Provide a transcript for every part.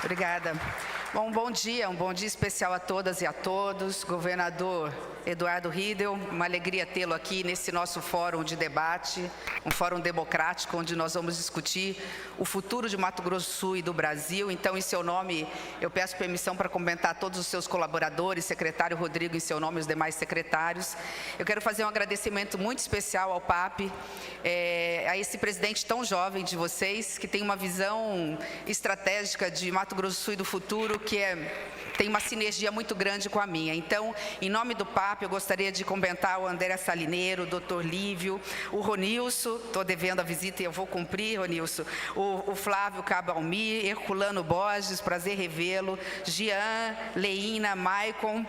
Obrigada. Bom dia, um bom dia especial a todas e a todos. Governador Eduardo Riedel, uma alegria tê-lo aqui nesse nosso fórum de debate, um fórum democrático, onde nós vamos discutir o futuro de Mato Grosso do Sul e do Brasil. Então, em seu nome, eu peço permissão para cumprimentar todos os seus colaboradores, secretário Rodrigo, em seu nome, e os demais secretários. Eu quero fazer um agradecimento muito especial ao PAP, a esse presidente tão jovem de vocês, que tem uma visão estratégica de Mato Grosso do Sul e do futuro, que tem uma sinergia muito grande com a minha. Então, em nome do PAP, eu gostaria de cumprimentar o André Salineiro, o Dr. Lívio, o Ronilson, estou devendo a visita e eu vou cumprir, Ronilson, o Flávio Cabalmi, Herculano Borges, prazer revê-lo, Jean, Leína, Maicon,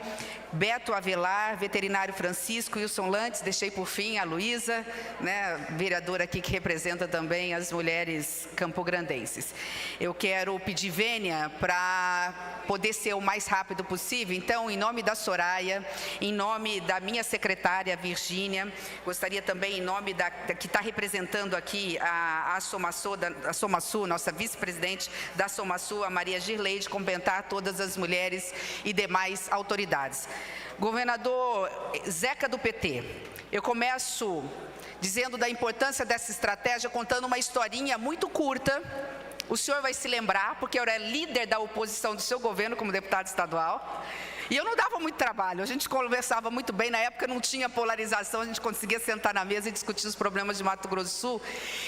Beto Avelar, veterinário Francisco, Wilson Lantes, deixei por fim a Luísa, né, vereadora aqui que representa também as mulheres campograndenses. Eu quero pedir vênia para poder ser o mais rápido possível. Então, em nome da Soraya, em nome da minha secretária Virgínia, gostaria também, em nome da que está representando aqui a Somasul, nossa vice-presidente da Somasul, a Maria Girleide, cumprimentar todas as mulheres e demais autoridades. Governador Zeca do PT, eu começo dizendo da importância dessa estratégia, contando uma historinha muito curta. O senhor vai se lembrar, porque eu era líder da oposição do seu governo como deputado estadual, e eu não dava muito trabalho, a gente conversava muito bem, na época não tinha polarização, a gente conseguia sentar na mesa e discutir os problemas de Mato Grosso do Sul.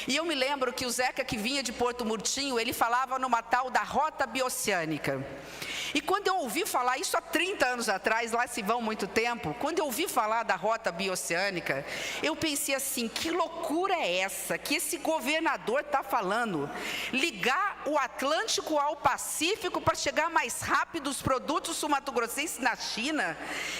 E eu me lembro que o Zeca, que vinha de Porto Murtinho, ele falava numa tal da Rota Bioceânica. E quando eu ouvi falar, isso há 30 anos atrás, lá se vão muito tempo, quando eu ouvi falar da Rota Bioceânica, eu pensei assim, que loucura é essa que esse governador está falando? Ligar o Atlântico ao Pacífico para chegar mais rápido os produtos sul-mato-grossenses na China?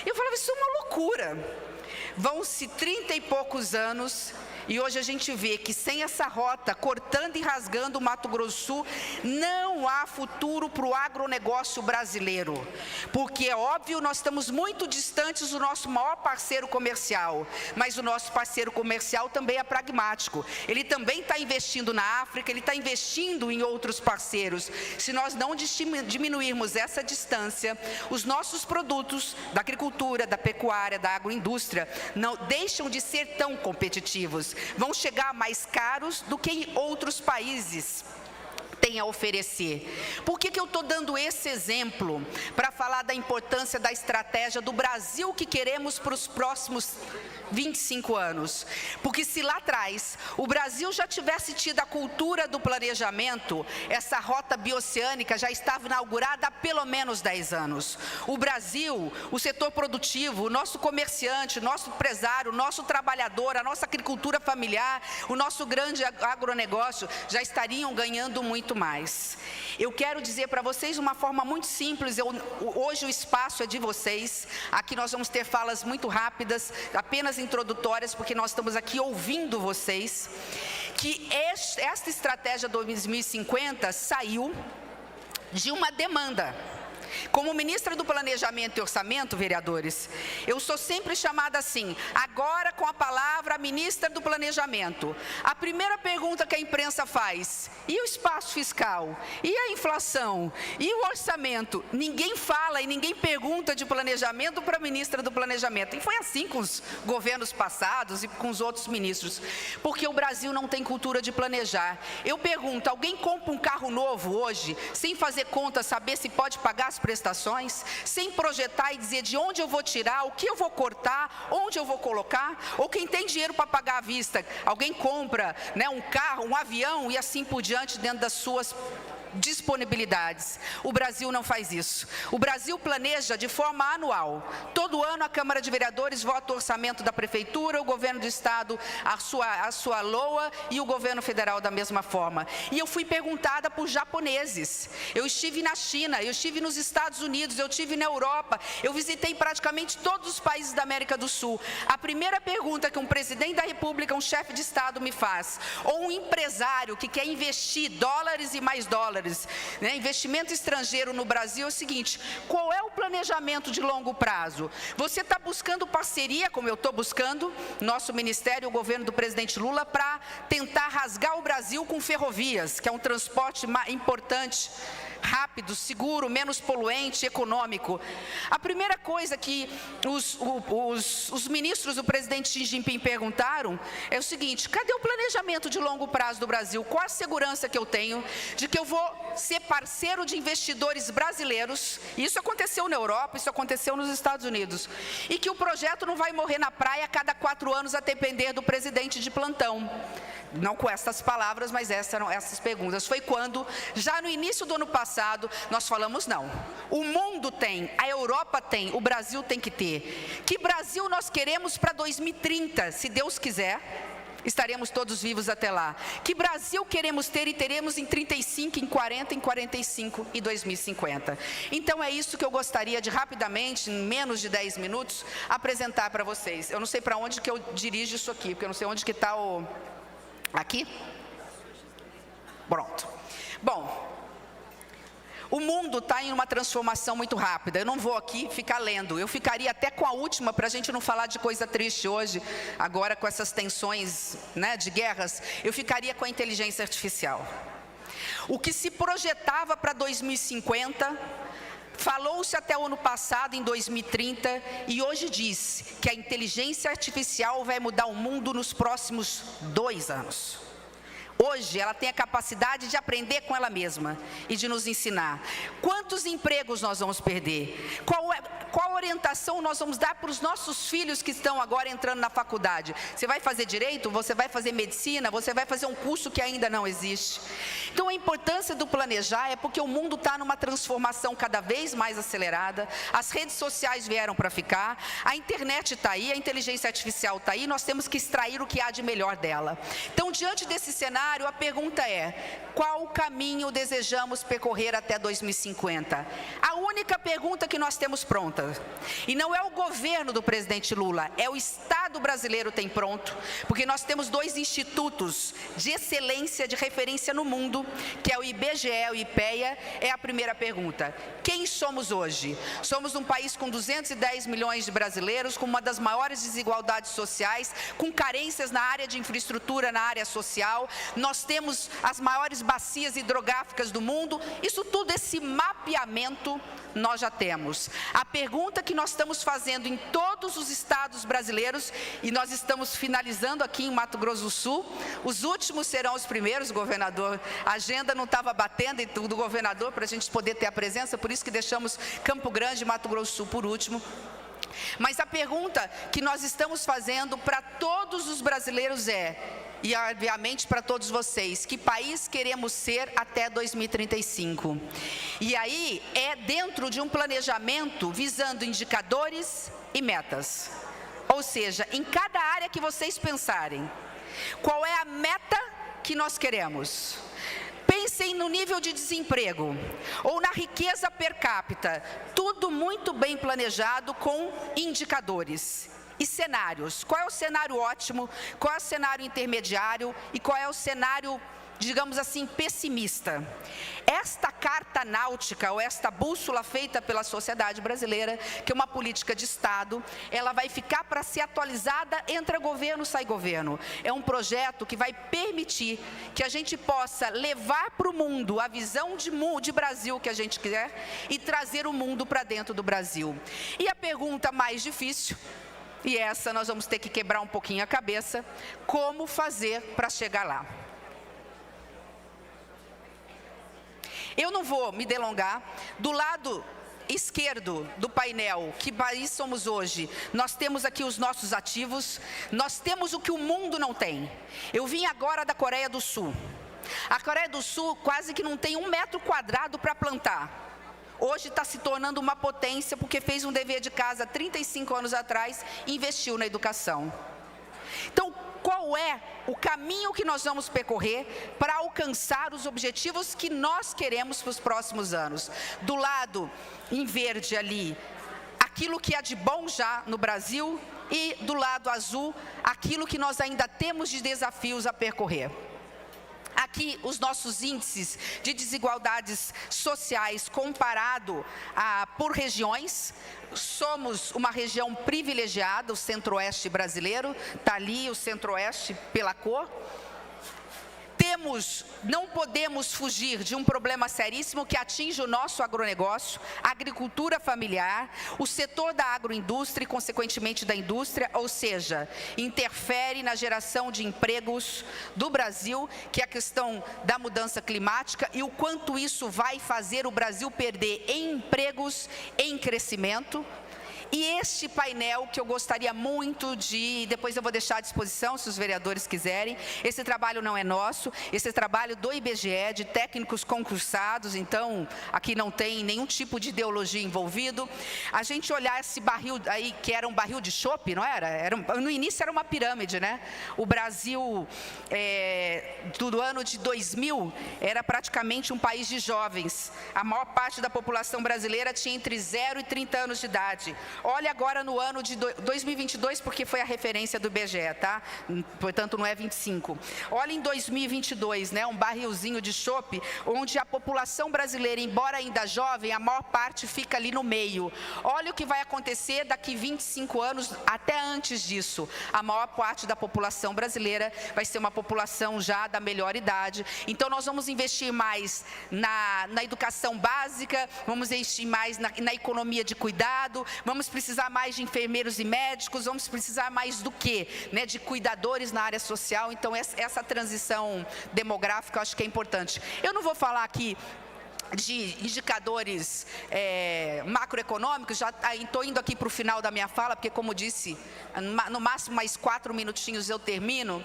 Eu falava, isso é uma loucura. Vão-se 30 e poucos anos e hoje a gente vê que sem essa rota, cortando e rasgando o Mato Grosso do Sul, não há futuro para o agronegócio brasileiro. Porque é óbvio, nós estamos muito distantes do nosso maior parceiro comercial, mas o nosso parceiro comercial também é pragmático. Ele também está investindo na África, ele está investindo em outros parceiros. Se nós não diminuirmos essa distância, os nossos produtos da agricultura, da pecuária, da agroindústria, não deixam de ser tão competitivos. Vão chegar mais caros do que em outros países têm a oferecer. Por que eu estou dando esse exemplo? Para falar da importância da estratégia do Brasil que queremos para os próximos 25 anos. Porque se lá atrás o Brasil já tivesse tido a cultura do planejamento, essa rota bioceânica já estava inaugurada há pelo menos 10 anos. O Brasil, o setor produtivo, o nosso comerciante, o nosso empresário, o nosso trabalhador, a nossa agricultura familiar, o nosso grande agronegócio já estariam ganhando muito mais. Eu quero dizer para vocês de uma forma muito simples, hoje o espaço é de vocês, aqui nós vamos ter falas muito rápidas, apenas introdutórias, porque nós estamos aqui ouvindo vocês, que esta estratégia 2050 saiu de uma demanda. Como ministra do Planejamento e Orçamento, vereadores, eu sou sempre chamada assim, agora com a palavra a ministra do Planejamento. A primeira pergunta que a imprensa faz, e o espaço fiscal? E a inflação? E o orçamento? Ninguém fala e ninguém pergunta de planejamento para a ministra do Planejamento. E foi assim com os governos passados e com os outros ministros, porque o Brasil não tem cultura de planejar. Eu pergunto, alguém compra um carro novo hoje, sem fazer conta, saber se pode pagar as prestações, sem projetar e dizer de onde eu vou tirar, o que eu vou cortar, onde eu vou colocar? Ou quem tem dinheiro para pagar à vista, alguém compra, né, um carro, um avião e assim por diante dentro das suas disponibilidades. O Brasil não faz isso. O Brasil planeja de forma anual. Todo ano a Câmara de Vereadores vota o orçamento da Prefeitura, o Governo do Estado a sua LOA e o Governo Federal da mesma forma. E eu fui perguntada por japoneses. Eu estive na China, eu estive nos Estados Unidos, eu estive na Europa, eu visitei praticamente todos os países da América do Sul. A primeira pergunta que um presidente da República, um chefe de Estado me faz, ou um empresário que quer investir dólares e mais dólares, né, investimento estrangeiro no Brasil, é o seguinte, qual é o planejamento de longo prazo? Você está buscando parceria, como eu estou buscando, nosso ministério, o governo do presidente Lula, para tentar rasgar o Brasil com ferrovias, que é um transporte importante rápido, seguro, menos poluente, econômico. A primeira coisa que os ministros do presidente Xi Jinping perguntaram é o seguinte: cadê o planejamento de longo prazo do Brasil? Qual a segurança que eu tenho de que eu vou ser parceiro de investidores brasileiros? Isso aconteceu na Europa, isso aconteceu nos Estados Unidos. E que o projeto não vai morrer na praia a cada 4 anos a depender do presidente de plantão. Não com essas palavras, mas essas perguntas. Foi quando, já no início do ano passado, nós falamos: não, o mundo tem, a Europa tem, o Brasil tem que ter. Que Brasil nós queremos para 2030, se Deus quiser? Estaremos todos vivos até lá. Que Brasil queremos ter e teremos em 35, em 40, em 45 e 2050. Então é isso que eu gostaria de rapidamente, em menos de 10 minutos, apresentar para vocês. Eu não sei para onde que eu dirijo isso aqui, porque eu não sei onde que está o... Aqui? Pronto. Bom, o mundo está em uma transformação muito rápida. Eu não vou aqui ficar lendo. Eu ficaria até com a última, para a gente não falar de coisa triste hoje, agora com essas tensões, né, de guerras. Eu ficaria com a inteligência artificial. O que se projetava para 2050... falou-se até o ano passado, em 2030, e hoje diz que a inteligência artificial vai mudar o mundo nos próximos 2 anos. Hoje, ela tem a capacidade de aprender com ela mesma e de nos ensinar. Quantos empregos nós vamos perder? Qual orientação nós vamos dar para os nossos filhos que estão agora entrando na faculdade? Você vai fazer direito? Você vai fazer medicina? Você vai fazer um curso que ainda não existe? Então, a importância do planejar é porque o mundo está numa transformação cada vez mais acelerada. As redes sociais vieram para ficar. A internet está aí, a inteligência artificial está aí. Nós temos que extrair o que há de melhor dela. Então, diante desse cenário, a pergunta é: qual caminho desejamos percorrer até 2050? A única pergunta que nós temos pronta, e não é o governo do presidente Lula, é o Estado brasileiro tem pronto, porque nós temos 2 institutos de excelência, de referência no mundo, que é o IBGE e o IPEA. É a primeira pergunta: quem somos hoje? Somos um país com 210 milhões de brasileiros, com uma das maiores desigualdades sociais, com carências na área de infraestrutura, na área social. Nós temos as maiores bacias hidrográficas do mundo. Isso tudo, esse mapeamento, nós já temos. A pergunta que nós estamos fazendo em todos os estados brasileiros, e nós estamos finalizando aqui em Mato Grosso do Sul, os últimos serão os primeiros, governador. A agenda não estava batendo do governador para a gente poder ter a presença, por isso que deixamos Campo Grande e Mato Grosso do Sul por último. Mas a pergunta que nós estamos fazendo para todos os brasileiros e obviamente para todos vocês: que país queremos ser até 2035? E aí é dentro de um planejamento visando indicadores e metas. Ou seja, em cada área que vocês pensarem, qual é a meta que nós queremos? Pensem no nível de desemprego ou na riqueza per capita, tudo muito bem planejado com indicadores e cenários. Qual é o cenário ótimo, qual é o cenário intermediário e qual é o cenário, digamos assim, pessimista? Esta carta náutica, ou esta bússola feita pela sociedade brasileira, que é uma política de Estado, ela vai ficar para ser atualizada, entra governo, sai governo. É um projeto que vai permitir que a gente possa levar para o mundo a visão de Brasil que a gente quer e trazer o mundo para dentro do Brasil. E a pergunta mais difícil, e essa nós vamos ter que quebrar um pouquinho a cabeça: como fazer para chegar lá? Eu não vou me delongar. Do lado esquerdo do painel, que país somos hoje, nós temos aqui os nossos ativos, nós temos o que o mundo não tem. Eu vim agora da Coreia do Sul. A Coreia do Sul quase que não tem 1 metro quadrado para plantar. Hoje está se tornando uma potência porque fez um dever de casa 35 anos atrás e investiu na educação. Então, qual é o caminho que nós vamos percorrer para alcançar os objetivos que nós queremos para os próximos anos? Do lado em verde ali, aquilo que há de bom já no Brasil, e do lado azul, aquilo que nós ainda temos de desafios a percorrer. Aqui os nossos índices de desigualdades sociais comparado por regiões. Somos uma região privilegiada, o centro-oeste brasileiro, está ali o centro-oeste pela cor. podemos fugir de um problema seríssimo que atinge o nosso agronegócio, a agricultura familiar, o setor da agroindústria e, consequentemente, da indústria, ou seja, interfere na geração de empregos do Brasil, que é a questão da mudança climática e o quanto isso vai fazer o Brasil perder em empregos, em crescimento. E este painel que eu gostaria muito de, depois eu vou deixar à disposição se os vereadores quiserem, esse trabalho não é nosso, esse trabalho do IBGE, de técnicos concursados, então aqui não tem nenhum tipo de ideologia envolvido. A gente olhar esse barril aí, que era um barril de chope, não era? No início era uma pirâmide, né? O Brasil, do ano de 2000, era praticamente um país de jovens. A maior parte da população brasileira tinha entre 0 e 30 anos de idade. Olha agora no ano de 2022, porque foi a referência do IBGE, tá? Portanto, não é 25. Olha em 2022, né? Um barrilzinho de chope, onde a população brasileira, embora ainda jovem, a maior parte fica ali no meio. Olha o que vai acontecer daqui 25 anos, até antes disso. A maior parte da população brasileira vai ser uma população já da melhor idade. Então, nós vamos investir mais na educação básica, vamos investir mais na economia de cuidado, vamos precisar mais de enfermeiros e médicos, vamos precisar mais do quê? Né, de cuidadores na área social. Então, essa transição demográfica eu acho que é importante. Eu não vou falar aqui de indicadores macroeconômicos, já estou indo aqui para o final da minha fala, porque, como disse, no máximo mais 4 minutinhos eu termino.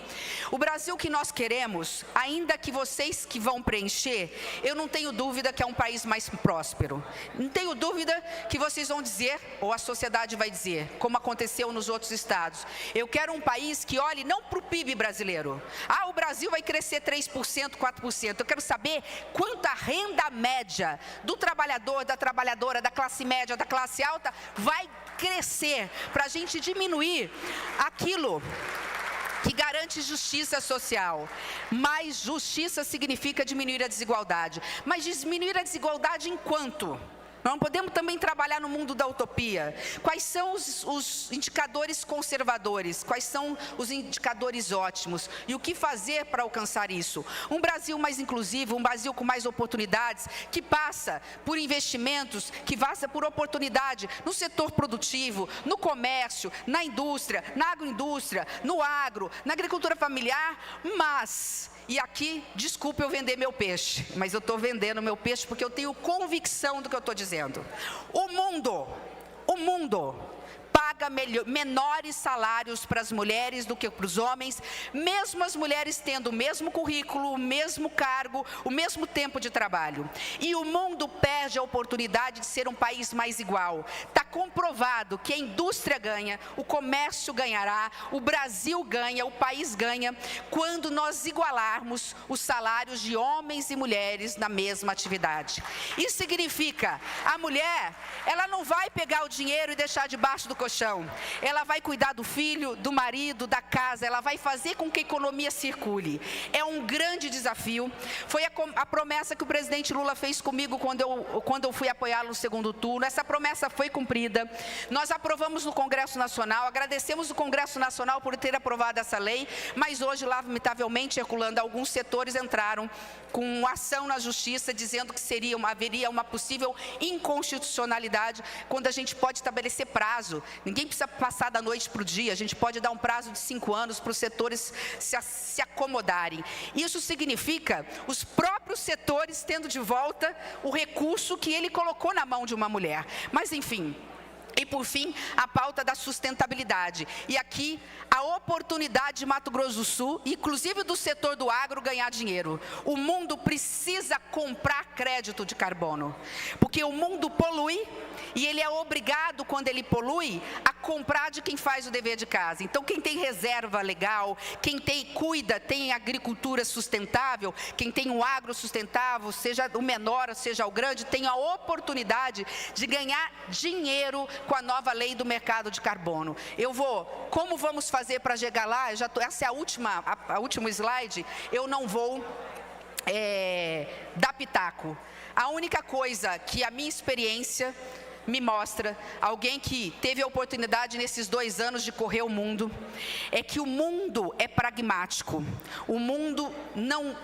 O Brasil que nós queremos, ainda que vocês que vão preencher, eu não tenho dúvida que é um país mais próspero. Não tenho dúvida que vocês vão dizer, ou a sociedade vai dizer, como aconteceu nos outros estados. Eu quero um país que olhe não para o PIB brasileiro. Ah, o Brasil vai crescer 3%, 4%. Eu quero saber quanta renda média do trabalhador, da trabalhadora, da classe média, da classe alta, vai crescer, para a gente diminuir aquilo que garante justiça social. Mas justiça significa diminuir a desigualdade. Mas diminuir a desigualdade em quanto? Não podemos também trabalhar no mundo da utopia. Quais são os indicadores conservadores? Quais são os indicadores ótimos? E o que fazer para alcançar isso? Um Brasil mais inclusivo, um Brasil com mais oportunidades, que passa por investimentos, que passa por oportunidade no setor produtivo, no comércio, na indústria, na agroindústria, no agro, na agricultura familiar, mas... E aqui, desculpe eu vender meu peixe, mas eu estou vendendo meu peixe porque eu tenho convicção do que eu estou dizendo. O mundo paga menores salários para as mulheres do que para os homens, mesmo as mulheres tendo o mesmo currículo, o mesmo cargo, o mesmo tempo de trabalho. E o mundo perde a oportunidade de ser um país mais igual. Está comprovado que a indústria ganha, o comércio ganhará, o Brasil ganha, o país ganha, quando nós igualarmos os salários de homens e mulheres na mesma atividade. Isso significa, a mulher, ela não vai pegar o dinheiro e deixar debaixo do colchão. Ela vai cuidar do filho, do marido, da casa, ela vai fazer com que a economia circule. É um grande desafio. Foi a promessa que o presidente Lula fez comigo quando eu fui apoiá-lo no segundo turno. Essa promessa foi cumprida. Nós aprovamos no Congresso Nacional, agradecemos o Congresso Nacional por ter aprovado essa lei, mas hoje, lamentavelmente, Herculano, alguns setores entraram com ação na Justiça, dizendo que haveria uma possível inconstitucionalidade, quando a gente pode estabelecer prazo. Ninguém precisa passar da noite para o dia, a gente pode dar um prazo de 5 anos para os setores se acomodarem. Isso significa os próprios setores tendo de volta o recurso que ele colocou na mão de uma mulher. Mas, enfim... E, por fim, a pauta da sustentabilidade. E aqui, a oportunidade de Mato Grosso do Sul, inclusive do setor do agro, ganhar dinheiro. O mundo precisa comprar crédito de carbono, porque o mundo polui e ele é obrigado, quando ele polui, a comprar de quem faz o dever de casa. Então, quem tem reserva legal, quem cuida, tem agricultura sustentável, quem tem um agro sustentável, seja o menor, seja o grande, tem a oportunidade de ganhar dinheiro com a nova lei do mercado de carbono. Como vamos fazer para chegar lá? Essa é a último slide, eu não vou dar pitaco. A única coisa que a minha experiência me mostra, alguém que teve a oportunidade nesses 2 anos de correr o mundo, é que o mundo é pragmático. O mundo não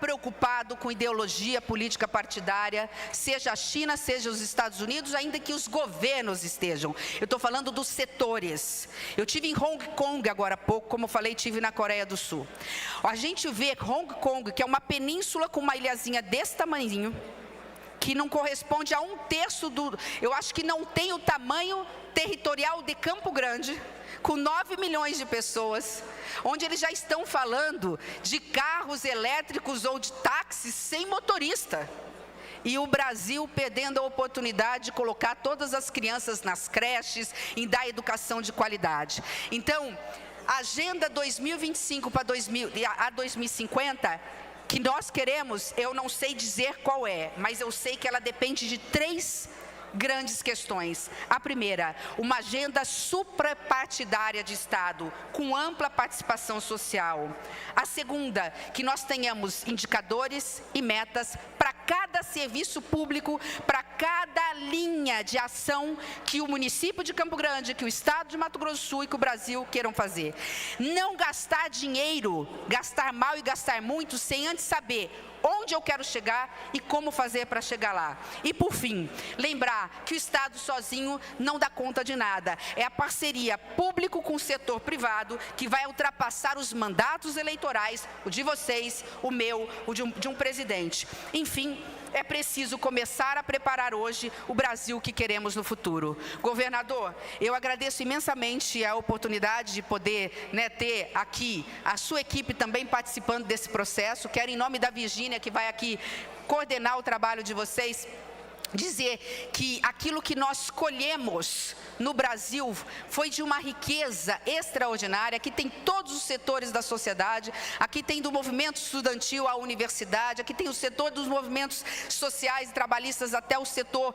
preocupado com ideologia política partidária, seja a China, seja os Estados Unidos, ainda que os governos estejam. Eu estou falando dos setores. Eu tive em Hong Kong agora há pouco, como eu falei, tive na Coreia do Sul. A gente vê Hong Kong, que é uma península com uma ilhazinha desse tamanhinho, que não corresponde a 1/3 do... Eu acho que não tem o tamanho territorial de Campo Grande, com 9 milhões de pessoas, onde eles já estão falando de carros elétricos ou de táxis sem motorista. E o Brasil perdendo a oportunidade de colocar todas as crianças nas creches, em dar educação de qualidade. Então, a Agenda 2025 a 2050, que nós queremos, eu não sei dizer qual é, mas eu sei que ela depende de 3 grandes questões. A primeira, uma agenda suprapartidária de Estado, com ampla participação social. A segunda, que nós tenhamos indicadores e metas para cada serviço público, para cada linha de ação que o município de Campo Grande, que o Estado de Mato Grosso do Sul e que o Brasil queiram fazer. Não gastar dinheiro, gastar mal e gastar muito, sem antes saber onde eu quero chegar e como fazer para chegar lá. E, por fim, lembrar que o Estado sozinho não dá conta de nada. É a parceria público com o setor privado que vai ultrapassar os mandatos eleitorais, o de vocês, o meu, o de um presidente. Enfim, é preciso começar a preparar hoje o Brasil que queremos no futuro. Governador, eu agradeço imensamente a oportunidade de poder ter aqui a sua equipe também participando desse processo. Quero, em nome da Virgínia, que vai aqui coordenar o trabalho de vocês, dizer que aquilo que nós colhemos no Brasil foi de uma riqueza extraordinária. Aqui tem todos os setores da sociedade, aqui tem do movimento estudantil à universidade, aqui tem o setor dos movimentos sociais e trabalhistas até o setor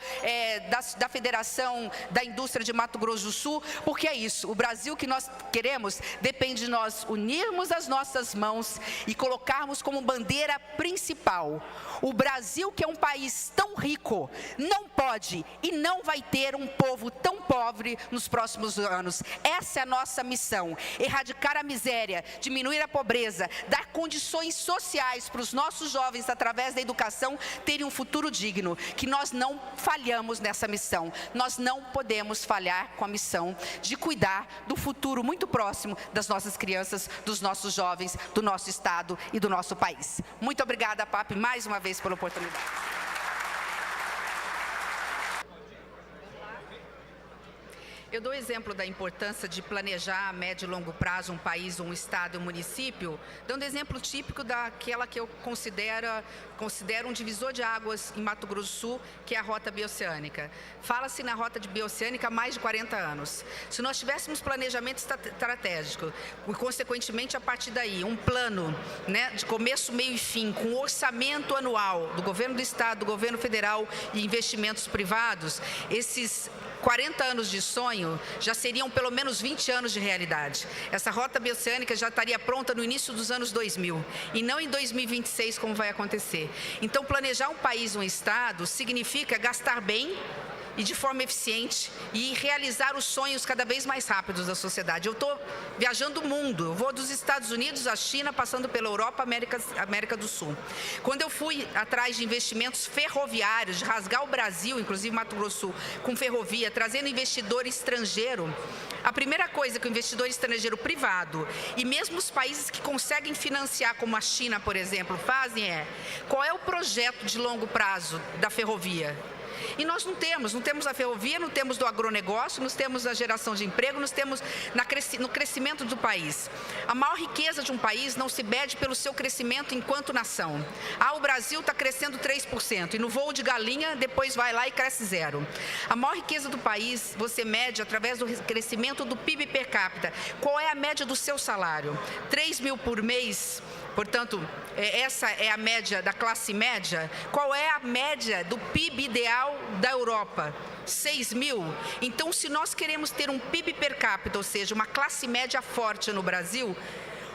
da Federação da Indústria de Mato Grosso do Sul, porque é isso, o Brasil que nós queremos depende de nós unirmos as nossas mãos e colocarmos como bandeira principal. O Brasil, que é um país tão rico, não pode e não vai ter um povo tão pobre nos próximos anos. Essa é a nossa missão: erradicar a miséria, diminuir a pobreza, dar condições sociais para os nossos jovens, através da educação, terem um futuro digno. Que nós não falhamos nessa missão. Nós não podemos falhar com a missão de cuidar do futuro muito próximo das nossas crianças, dos nossos jovens, do nosso Estado e do nosso país. Muito obrigada, PAP, mais uma vez pela oportunidade. Eu dou exemplo da importância de planejar a médio e longo prazo um país, um estado e um município, dando exemplo típico daquela que eu considero um divisor de águas em Mato Grosso do Sul, que é a Rota Bioceânica. Fala-se na Rota Bioceânica há mais de 40 anos. Se nós tivéssemos planejamento estratégico, e consequentemente a partir daí, um plano de começo, meio e fim, com orçamento anual do governo do estado, do governo federal e investimentos privados, esses 40 anos de sonho já seriam pelo menos 20 anos de realidade. Essa Rota Bioceânica já estaria pronta no início dos anos 2000 e não em 2026, como vai acontecer. Então, planejar um país, um estado, significa gastar bem e de forma eficiente e realizar os sonhos cada vez mais rápidos da sociedade. Eu estou viajando o mundo, eu vou dos Estados Unidos à China, passando pela Europa, América do Sul. Quando eu fui atrás de investimentos ferroviários, de rasgar o Brasil, inclusive Mato Grosso do Sul, com ferrovia, trazendo investidor estrangeiro, a primeira coisa que o investidor estrangeiro privado e mesmo os países que conseguem financiar, como a China, por exemplo, fazem qual é o projeto de longo prazo da ferrovia? E nós não temos a ferrovia, não temos do agronegócio, nós temos a geração de emprego, nós temos no crescimento do país. A maior riqueza de um país não se mede pelo seu crescimento enquanto nação. O Brasil está crescendo 3%, e no voo de galinha, depois vai lá e cresce 0%. A maior riqueza do país você mede através do crescimento do PIB per capita. Qual é a média do seu salário? 3 mil por mês. Portanto, essa é a média da classe média. Qual é a média do PIB ideal da Europa? 6 mil. Então, se nós queremos ter um PIB per capita, ou seja, uma classe média forte no Brasil,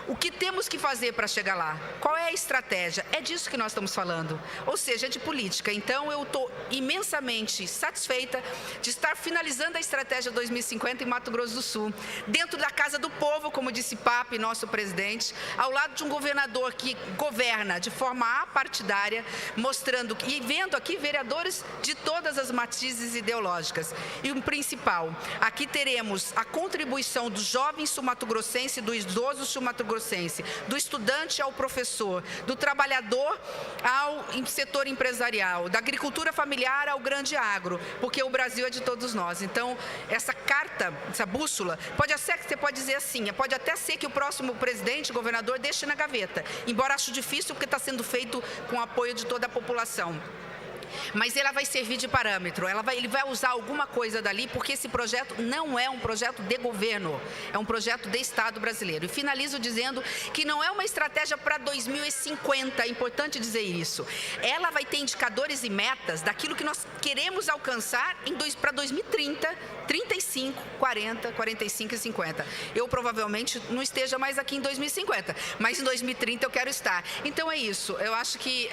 O que temos que fazer para chegar lá? Qual é a estratégia? É disso que nós estamos falando, ou seja, é de política. Então, eu estou imensamente satisfeita de estar finalizando a estratégia 2050 em Mato Grosso do Sul, dentro da Casa do Povo, como disse Pape, nosso presidente, ao lado de um governador que governa de forma apartidária, mostrando e vendo aqui vereadores de todas as matizes ideológicas. E o principal, aqui teremos a contribuição do jovem sul-mato-grossense, do idoso sul-mato-grossense, do estudante ao professor, do trabalhador ao setor empresarial, da agricultura familiar ao grande agro, porque o Brasil é de todos nós. Então, essa carta, essa bússola, você pode dizer assim, pode até ser que o próximo presidente, governador, deixe na gaveta, embora acho difícil porque está sendo feito com o apoio de toda a população. Mas ela vai servir de parâmetro, ele vai usar alguma coisa dali, porque esse projeto não é um projeto de governo, é um projeto de Estado brasileiro. E finalizo dizendo que não é uma estratégia para 2050, é importante dizer isso. Ela vai ter indicadores e metas daquilo que nós queremos alcançar para 2030, 35, 40, 45 e 50. Eu provavelmente não esteja mais aqui em 2050, mas em 2030 eu quero estar. Então é isso, eu acho que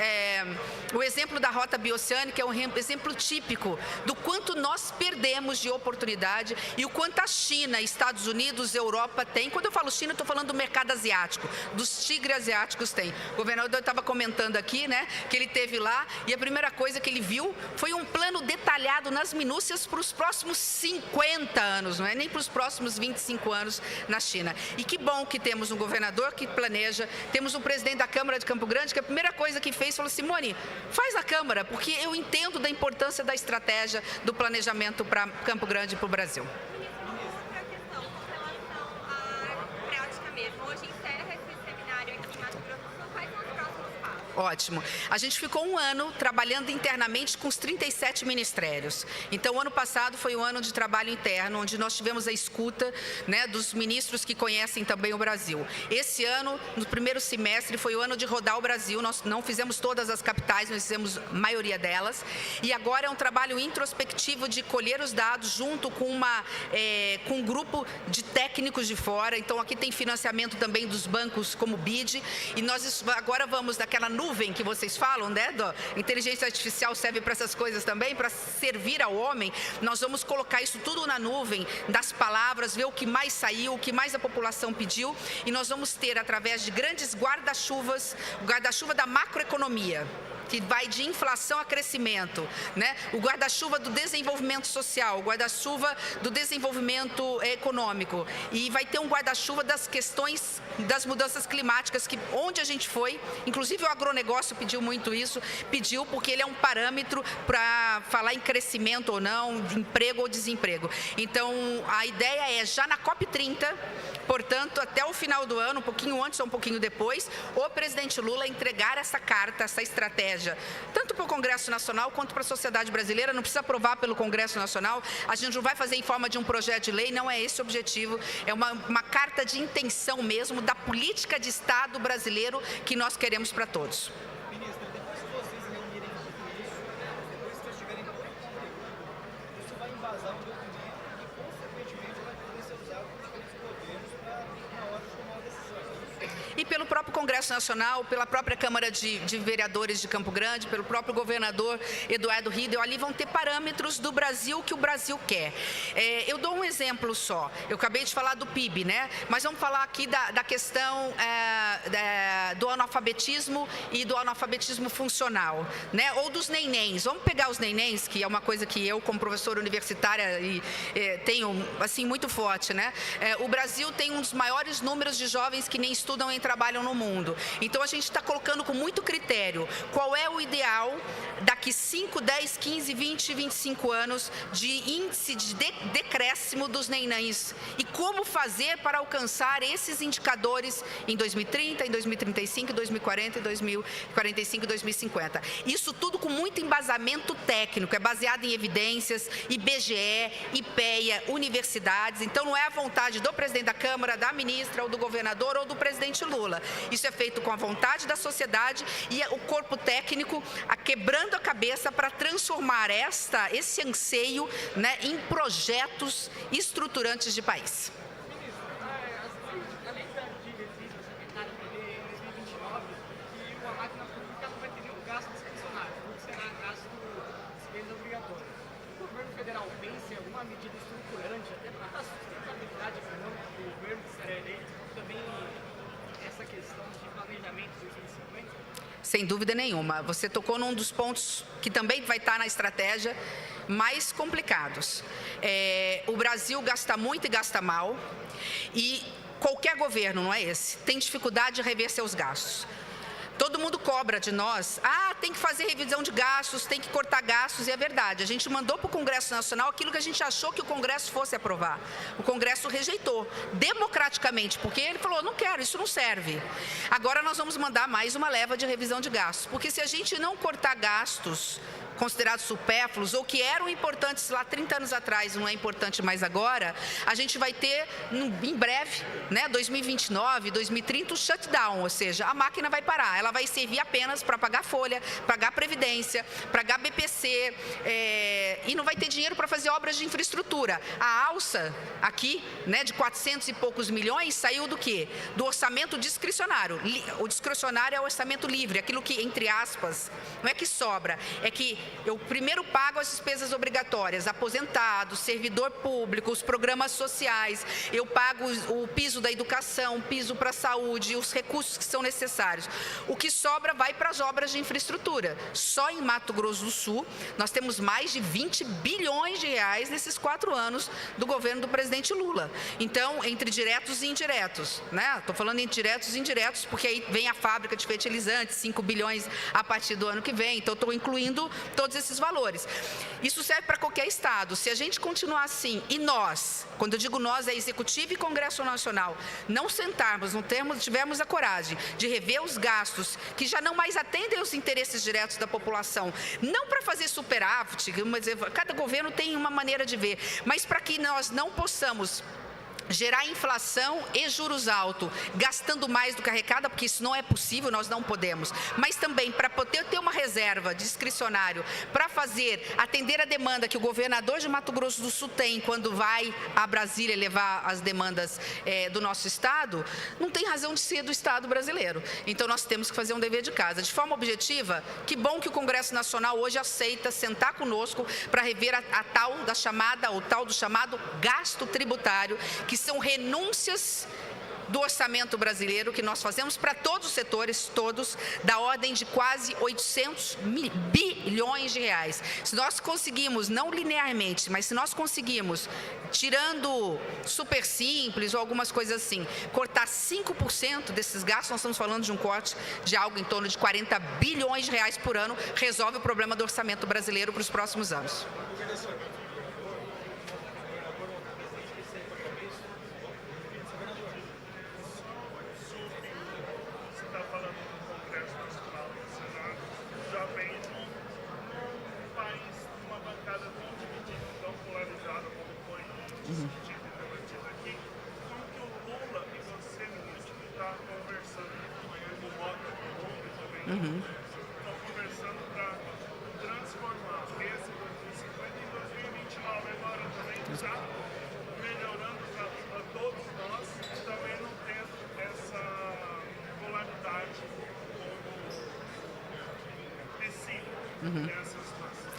o exemplo da Rota Bioceânica é um exemplo típico do quanto nós perdemos de oportunidade e o quanto a China, Estados Unidos, Europa tem. Quando eu falo China, eu estou falando do mercado asiático, dos tigres asiáticos tem. O governador estava comentando aqui, né, que ele teve lá e a primeira coisa que ele viu foi um plano detalhado nas minúcias para os próximos 50 anos, não é nem para os próximos 25 anos na China. E que bom que temos um governador que planeja, temos um presidente da Câmara de Campo Grande que a primeira coisa que fez falou: Simone, faz a Câmara, porque eu entendo da importância da estratégia do planejamento para Campo Grande e para o Brasil. Outra questão com relação à prática mesmo. Hoje encerra esse seminário aqui em Mato Grosso do Sul. Quais são os próximos passos? Ótimo. A gente ficou um ano trabalhando internamente com os 37 ministérios. Então, o ano passado foi um ano de trabalho interno, onde nós tivemos a escuta, né, dos ministros que conhecem também o Brasil. Esse ano, no primeiro semestre, foi o ano de rodar o Brasil. Nós não fizemos todas as capitais, nós fizemos a maioria delas. E agora é um trabalho introspectivo de colher os dados junto com um grupo de técnicos de fora. Então, aqui tem financiamento também dos bancos como o BID. E nós agora vamos daquela nuvem que vocês falam, né? Inteligência artificial serve para essas coisas também, para servir ao homem. Nós vamos colocar isso tudo na nuvem das palavras, ver o que mais saiu, o que mais a população pediu, e nós vamos ter, através de grandes guarda-chuvas, o guarda-chuva da macroeconomia, que vai de inflação a crescimento, né? O guarda-chuva do desenvolvimento social, o guarda-chuva do desenvolvimento econômico, e vai ter um guarda-chuva das questões das mudanças climáticas, que onde a gente foi, inclusive o agronegócio pediu muito isso, pediu porque ele é um parâmetro para falar em crescimento ou não, de emprego ou desemprego. Então, a ideia é, já na COP30, portanto, até o final do ano, um pouquinho antes ou um pouquinho depois, o presidente Lula entregar essa carta, essa estratégia, tanto para o Congresso Nacional quanto para a sociedade brasileira. Não precisa aprovar pelo Congresso Nacional, a gente não vai fazer em forma de um projeto de lei, não é esse o objetivo, é uma carta de intenção mesmo da política de Estado brasileiro que nós queremos para todos. Ministra, depois que vocês reunirem tudo isso, depois que vocês estiverem por conta, isso vai embasar um documento e, consequentemente, vai poder ser usado por diferentes governos na hora de tomar uma decisão. E pelo próprio Congresso Nacional, pela própria Câmara de Vereadores de Campo Grande, pelo próprio governador Eduardo Riedel, ali vão ter parâmetros do Brasil que o Brasil quer. Eu dou um exemplo só, eu acabei de falar do PIB, né? Mas vamos falar aqui da questão do analfabetismo e do analfabetismo funcional, né? Ou dos nenéns. Vamos pegar os nenéns, que é uma coisa que eu, como professora universitária, tenho assim muito forte, né? O Brasil tem um dos maiores números de jovens que nem estudam nem trabalham no mundo. Então, a gente está colocando com muito critério qual é o ideal daqui 5, 10, 15, 20, 25 anos de índice de decréscimo dos nenéns e como fazer para alcançar esses indicadores em 2030, em 2035, em 2040, em 2045 e 2050. Isso tudo com muito embasamento técnico, é baseado em evidências, IBGE, IPEA, universidades. Então, não é a vontade do presidente da Câmara, da ministra, ou do governador, ou do presidente Lula. Isso é feito com a vontade da sociedade e o corpo técnico quebrando a cabeça para transformar esse anseio, né, em projetos estruturantes de país. Além da diretriz, federal pensa em alguma medida estruturante, até para a sustentabilidade econômica do governo, também essa questão de planejamento 2050? Sem dúvida nenhuma. Você tocou num dos pontos que também vai estar na estratégia mais complicados. O Brasil gasta muito e gasta mal, e qualquer governo, não é esse, tem dificuldade de rever seus gastos. Todo mundo cobra de nós, tem que fazer revisão de gastos, tem que cortar gastos, e é verdade. A gente mandou para o Congresso Nacional aquilo que a gente achou que o Congresso fosse aprovar. O Congresso rejeitou, democraticamente, porque ele falou, não quero, isso não serve. Agora nós vamos mandar mais uma leva de revisão de gastos, porque se a gente não cortar gastos considerados supérfluos, ou que eram importantes lá 30 anos atrás, não é importante mais agora, a gente vai ter, em breve, 2029, 2030, o shutdown, ou seja, a máquina vai parar, ela vai servir apenas para pagar folha, pagar previdência, pagar BPC, e não vai ter dinheiro para fazer obras de infraestrutura. A alça aqui, de 400 e poucos milhões, saiu do quê? Do orçamento discricionário. O discricionário é o orçamento livre, aquilo que, entre aspas, não é que sobra, é que eu primeiro pago as despesas obrigatórias, aposentados, servidor público, os programas sociais, eu pago o piso da educação, o piso para a saúde, os recursos que são necessários. O que sobra vai para as obras de infraestrutura. Só em Mato Grosso do Sul, nós temos mais de 20 bilhões de reais nesses 4 anos do governo do presidente Lula. Então, entre diretos e indiretos, Estou falando entre diretos e indiretos, porque aí vem a fábrica de fertilizantes, 5 bilhões a partir do ano que vem, então estou incluindo todos esses valores. Isso serve para qualquer estado. Se a gente continuar assim, e nós, quando eu digo nós, é Executivo e Congresso Nacional, não sentarmos, tivermos a coragem de rever os gastos que já não mais atendem os interesses diretos da população, não para fazer superávit, cada governo tem uma maneira de ver, mas para que nós não possamos gerar inflação e juros altos, gastando mais do que arrecada, porque isso não é possível, nós não podemos. Mas também para poder ter uma reserva discricionário para atender a demanda que o governador de Mato Grosso do Sul tem quando vai a Brasília levar as demandas do nosso estado, não tem razão de ser do Estado brasileiro. Então nós temos que fazer um dever de casa. De forma objetiva, que bom que o Congresso Nacional hoje aceita sentar conosco para rever a tal do chamado gasto tributário, que são renúncias do orçamento brasileiro que nós fazemos para todos os setores, todos, da ordem de quase 800 bilhões de reais. Se nós conseguimos, não linearmente, mas se nós conseguimos, tirando super simples ou algumas coisas assim, cortar 5% desses gastos, nós estamos falando de um corte de algo em torno de 40 bilhões de reais por ano, resolve o problema do orçamento brasileiro para os próximos anos. Estão conversando para transformar esse 2050 em 2029 agora também, já melhorando para todos nós, também não tendo essa polaridade como possível nessa situação.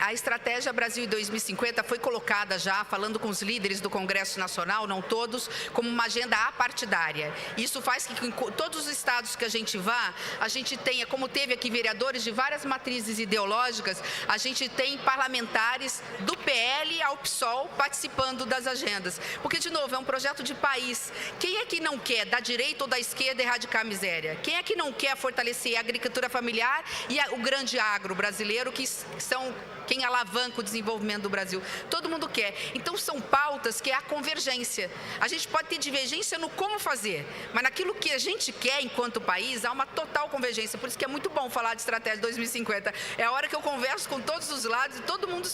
A estratégia Brasil 2050 foi colocada já, falando com os líderes do Congresso Nacional, não todos, como uma agenda apartidária. Isso faz que em todos os estados que a gente vá, a gente tenha, como teve aqui vereadores de várias matrizes ideológicas, a gente tem parlamentares do PL ao PSOL participando das agendas. Porque, de novo, é um projeto de país. Quem é que não quer, da direita ou da esquerda, erradicar a miséria? Quem é que não quer fortalecer a agricultura familiar e o grande agro brasileiro, que são quem alavanca o desenvolvimento do Brasil? Todo mundo quer. Então, são pautas que é a convergência. A gente pode ter divergência no como fazer, mas naquilo que a gente quer enquanto país, há uma total convergência. Por isso que é muito bom falar de estratégia 2050. É a hora que eu converso com todos os lados e todo mundo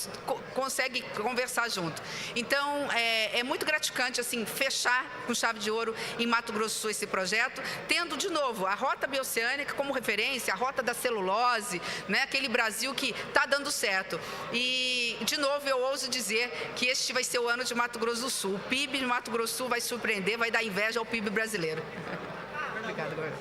consegue conversar junto. Então, é muito gratificante, assim, fechar com chave de ouro em Mato Grosso do Sul esse projeto, tendo, de novo, a rota bioceânica como referência, a rota da celulose, aquele Brasil que está dando certo. E, de novo, eu ouso dizer que este vai ser o ano de Mato Grosso do Sul. O PIB de Mato Grosso do Sul vai surpreender, vai dar inveja ao PIB brasileiro. Obrigada, Glória.